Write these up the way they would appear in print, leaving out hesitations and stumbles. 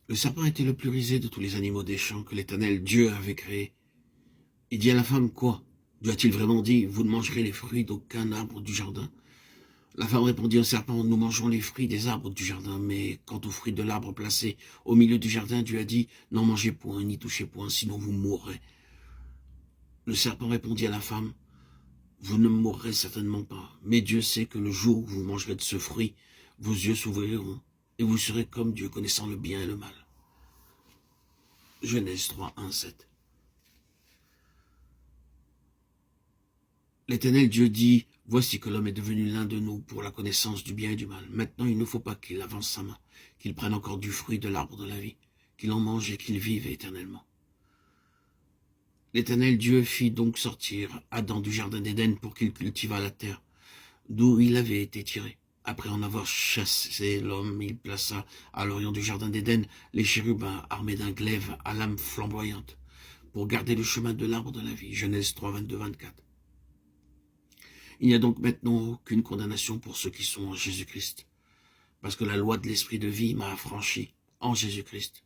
Le serpent était le plus rusé de tous les animaux des champs que l'Éternel Dieu avait créés. Il dit à la femme, quoi? Dieu a-t-il vraiment dit, vous ne mangerez les fruits d'aucun arbre du jardin? La femme répondit au serpent, nous mangerons les fruits des arbres du jardin, mais quant aux fruits de l'arbre placé au milieu du jardin, Dieu a dit, n'en mangez point, ni touchez point, sinon vous mourrez. Le serpent répondit à la femme, vous ne mourrez certainement pas, mais Dieu sait que le jour où vous mangerez de ce fruit, vos yeux s'ouvriront, et vous serez comme Dieu, connaissant le bien et le mal. Genèse 3, 1, 7. L'Éternel Dieu dit, voici que l'homme est devenu l'un de nous pour la connaissance du bien et du mal. Maintenant, il ne faut pas qu'il avance sa main, qu'il prenne encore du fruit de l'arbre de la vie, qu'il en mange et qu'il vive éternellement. L'Éternel Dieu fit donc sortir Adam du jardin d'Éden pour qu'il cultivât la terre, d'où il avait été tiré. Après en avoir chassé l'homme, il plaça à l'orient du jardin d'Éden les chérubins armés d'un glaive à lame flamboyante, pour garder le chemin de l'arbre de la vie. Genèse 3, 22, 24. Il n'y a donc maintenant aucune condamnation pour ceux qui sont en Jésus-Christ, parce que la loi de l'esprit de vie m'a affranchi en Jésus-Christ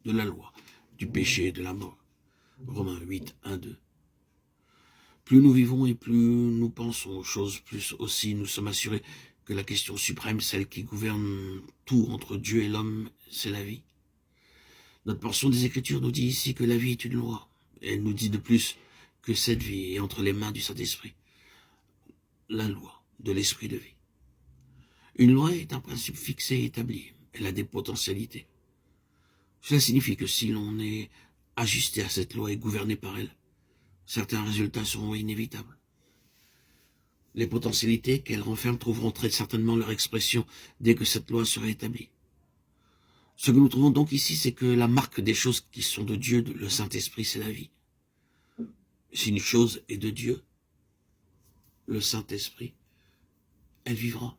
de la loi, du péché et de la mort. Romains 8, 1, 2. Plus nous vivons et plus nous pensons aux choses, plus aussi nous sommes assurés que la question suprême, celle qui gouverne tout entre Dieu et l'homme, c'est la vie. Notre portion des Écritures nous dit ici que la vie est une loi. Et elle nous dit de plus que cette vie est entre les mains du Saint-Esprit. La loi de l'esprit de vie. Une loi est un principe fixé et établi. Elle a des potentialités. Cela signifie que si l'on est ajusté à cette loi et gouverné par elle, certains résultats seront inévitables. Les potentialités qu'elle renferme trouveront très certainement leur expression dès que cette loi sera établie. Ce que nous trouvons donc ici, c'est que la marque des choses qui sont de Dieu, le Saint-Esprit, c'est la vie. Si une chose est de Dieu, le Saint-Esprit, elle vivra.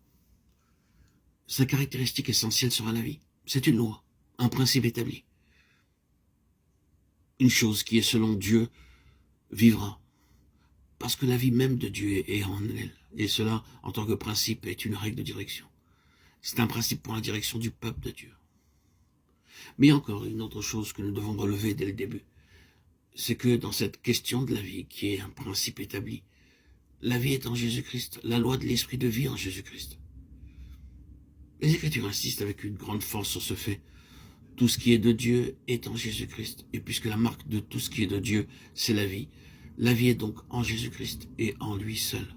Sa caractéristique essentielle sera la vie. C'est une loi, un principe établi. Une chose qui est selon Dieu vivra. Parce que la vie même de Dieu est en elle. Et cela, en tant que principe, est une règle de direction. C'est un principe pour la direction du peuple de Dieu. Mais encore une autre chose que nous devons relever dès le début, c'est que dans cette question de la vie, qui est un principe établi, la vie est en Jésus-Christ, la loi de l'esprit de vie en Jésus-Christ. Les Écritures insistent avec une grande force sur ce fait. Tout ce qui est de Dieu est en Jésus-Christ. Et puisque la marque de tout ce qui est de Dieu, c'est la vie est donc en Jésus-Christ et en lui seul.